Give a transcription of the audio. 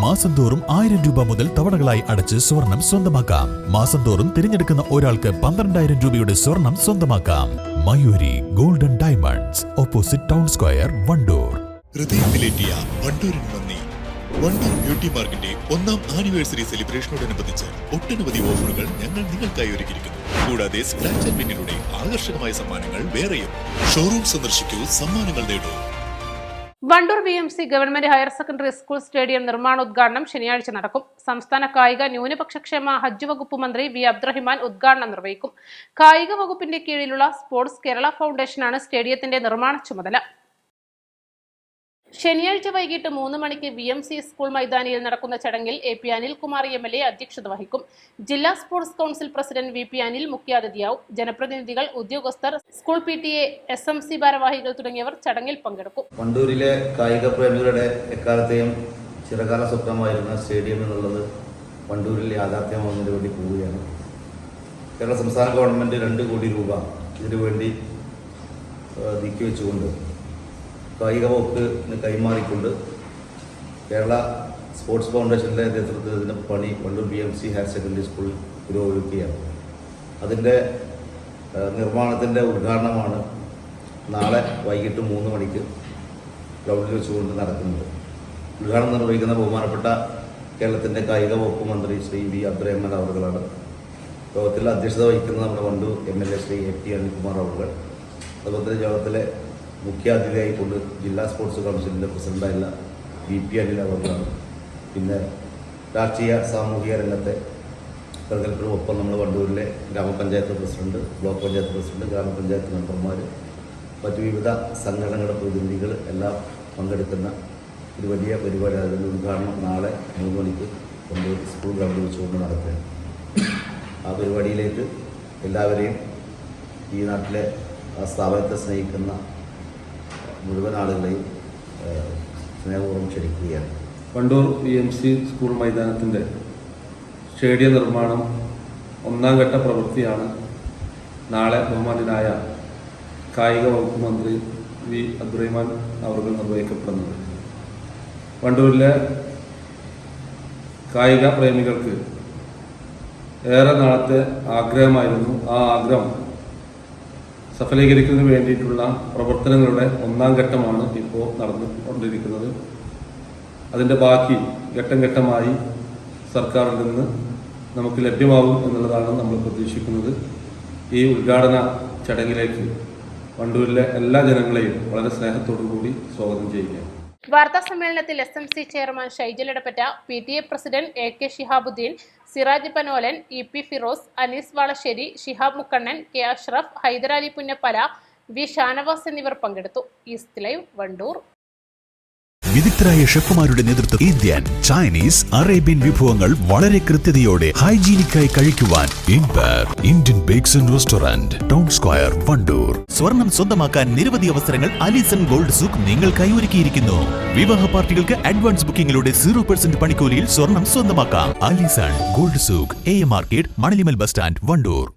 മാസം തോറും 1000 രൂപ മുതൽ തവണകളായി അടച്ച് സ്വർണം സ്വന്തമാക്കാം. മാസം തോറും തിരഞ്ഞെടുക്കുന്ന ഒരാൾക്ക് 12,000 രൂപയുടെ സ്വർണം സ്വന്തമാക്കാം. Mayuri golden diamonds, opposite town square, Wandoor. ഹൃദയത്തിലേറ്റിയ വണ്ടൂരിന് നന്ദി. വണ്ടൂർ ബ്യൂട്ടി പാർക്കിന്റെ 1ാം ആനിവേഴ്സറി സെലിബ്രേഷനോടനുബന്ധിച്ച് ഒട്ടനവധി ഓഫറുകൾ ഞങ്ങൾ നിങ്ങൾക്കായി ഒരുക്കിയിരിക്കുന്നു. കൂടാതെ സ്ക്രാച്ച് ആൻഡ് വിന്നിലൂടെ ആകർഷകമായ സമ്മാനങ്ങൾ വേറെയും. ഷോറൂം സന്ദർശിക്കൂ, സമ്മാനങ്ങൾ നേടൂ. Wandoor VMC government higher secondary school stadium നിർമ്മാണോദ്ഘാടനം ശനിയാഴ്ച നടക്കും. സംസ്ഥാന കായിക ന്യൂനപക്ഷക്ഷേമ ഹജ്ജ് വകുപ്പ് മന്ത്രി വി അബ്ദുറഹിമാൻ ഉദ്ഘാടനം നിർവഹിക്കും. കായിക വകുപ്പിന്റെ കീഴിലുള്ള സ്പോർട്സ് കേരള ഫൗണ്ടേഷനാണ് സ്റ്റേഡിയത്തിന്റെ നിർമ്മാണ ചുമതല. ശനിയാഴ്ച വൈകിട്ട് 3 മണിക്ക് VMC സ്കൂൾ മൈതാനിയിൽ നടക്കുന്ന ചടങ്ങിൽ AP അനിൽകുമാർ MLA അധ്യക്ഷത വഹിക്കും. ജില്ലാ sports council president VP Anil മുഖ്യാതിഥിയാവും. ജനപ്രതിനിധികൾ, ഉദ്യോഗസ്ഥർ, സ്കൂൾ PTA, SMC ഭാരവാഹികൾ തുടങ്ങിയവർ ചടങ്ങിൽ പങ്കെടുക്കും. വണ്ടൂരിലെ കായിക പ്രേമികളുടെ എക്കാലത്തെയും ചിരകാല സ്വപ്നമായിരുന്ന സ്റ്റേഡിയം എന്നുള്ളത് വണ്ടൂരിൽ യാഥാർത്ഥ്യമാകുന്നതിന് വേണ്ടി പോവുകയാണ്. കേരള സംസ്ഥാന ഗവൺമെന്റ് 2 കോടി രൂപ ഇതിനുവേണ്ടി നീക്കിവെച്ചുകൊണ്ട് കായിക വകുപ്പിന് കൈമാറിക്കൊണ്ട് കേരള സ്പോർട്സ് ഫൗണ്ടേഷൻ്റെ നേതൃത്വത്തിൽ ഇതിൻ്റെ പണി വണ്ടൂർ VMC ഹയർ സെക്കൻഡറി സ്കൂളിൽ പുരോഗമിക്കുകയാണ്. അതിൻ്റെ നിർമ്മാണത്തിൻ്റെ ഉദ്ഘാടനമാണ് നാളെ വൈകിട്ട് 3 മണിക്ക് ഗ്രൗണ്ടിൽ വെച്ചുകൊണ്ട് നടക്കുന്നത്. ഉദ്ഘാടനം നിർവഹിക്കുന്ന ബഹുമാനപ്പെട്ട കേരളത്തിൻ്റെ കായിക വകുപ്പ് മന്ത്രി ശ്രീ വി അബ്ദുറഹിമാൻ അവറുകളാണ്. യോഗത്തിൽ അധ്യക്ഷത വഹിക്കുന്ന നമ്മുടെ വണ്ടൂർ MLA ശ്രീ AP അനിൽകുമാർ അവറുകൾ, അതുപോലെ തന്നെ യോഗത്തിലെ മുഖ്യാതിഥിയായിക്കൊണ്ട് ജില്ലാ സ്പോർട്സ് കൗൺസിലിൻ്റെ പ്രസിഡന്റായുള്ള VP അനിൽ അവറുകളാണ്. പിന്നെ രാഷ്ട്രീയ സാമൂഹിക രംഗത്തെ പ്രഗത്ഭരും ഒപ്പം നമ്മൾ വണ്ടൂരിലെ ഗ്രാമപഞ്ചായത്ത് പ്രസിഡന്റ്, ബ്ലോക്ക് പഞ്ചായത്ത് പ്രസിഡന്റ്, ഗ്രാമപഞ്ചായത്ത് മെമ്പർമാർ, മറ്റു വിവിധ സംഘടനകളുടെ പ്രതിനിധികൾ എല്ലാം പങ്കെടുക്കുന്ന ഒരു വലിയ പരിപാടി. അതിൻ്റെ ഉദ്ഘാടനം നാളെ 3 മണിക്ക് വണ്ടൂർ സ്കൂൾ ഗ്രൗണ്ടിൽ വെച്ചുകൊണ്ട് നടക്കുകയാണ്. ആ പരിപാടിയിലേക്ക് എല്ലാവരെയും ഈ നാട്ടിലെ ആ സ്ഥാപനത്തെ സ്നേഹിക്കുന്ന മുഴുവൻ ആളുകളെയും സ്നേഹപൂർവ്വം ക്ഷണിക്കുകയാണ്. വണ്ടൂർ VMC സ്കൂൾ മൈതാനത്തിൻ്റെ സ്റ്റേഡിയം നിർമ്മാണം 1ാം ഘട്ട പ്രവൃത്തിയാണ് നാളെ ബഹുമാന്യനായ കായിക വകുപ്പ് മന്ത്രി വി അബ്ദുറഹിമാൻ അവர்கள் നിർവഹിക്കപ്പെടുന്നത്. വണ്ടൂരിലെ കായിക പ്രേമികൾക്ക് ഏറെ നാളത്തെ ആഗ്രഹമായിരുന്നു. ആ ആഗ്രഹം സഫലീകരിക്കുന്നതിന് വേണ്ടിയിട്ടുള്ള പ്രവർത്തനങ്ങളുടെ 1ാം ഘട്ടമാണ് ഇപ്പോൾ നടന്നുകൊണ്ടിരിക്കുന്നത്. അതിൻ്റെ ബാക്കി ഘട്ടം ഘട്ടമായി സർക്കാരിൽ നിന്ന് നമുക്ക് ലഭ്യമാകും എന്നുള്ളതാണ് നമ്മൾ പ്രതീക്ഷിക്കുന്നത്. ഈ ഉദ്ഘാടന ചടങ്ങിലേക്ക് വണ്ടൂരിലെ എല്ലാ ജനങ്ങളെയും വളരെ സ്നേഹത്തോടു കൂടി സ്വാഗതം ചെയ്യുകയാണ്. വാർത്താ സമ്മേളനത്തിൽ SMC chairman Shyjal Edappatta, PTA president AK Shihabuddin, Siraj Panolan, EP Firoz, Anees Valasseri, Shihab Mukkannan, K Ashraf, Hyderali Punnappala, V Shanavas എന്നിവർ പങ്കെടുത്തു. East live, Wandoor. വിദഗ്ധരായ ഷെഫുമാരുടെ നേതൃത്വം ഇന്ത്യൻ, ചൈനീസ്, അറേബ്യൻ വിഭവങ്ങൾ വളരെ കൃത്യതയോടെ ഹൈജീനിക്കായി കഴിക്കുവാൻ Indian bakes and restaurant, town square, Wandoor. സ്വർണം സ്വന്തമാക്കാൻ നിരവധി അവസരങ്ങൾ അലിസൺ ഗോൾഡ് സൂക്ക് നിങ്ങൾക്കായി ഒരുക്കിയിരിക്കുന്നു. വിവാഹ പാർട്ടികൾക്ക് അഡ്വാൻസ് ബുക്കിംഗിലൂടെ 0% പണിക്കൂലിയിൽ സ്വർണം സ്വന്തമാക്കാം. Alison gold souk, AM market, Manalimal bus stand, Wandoor.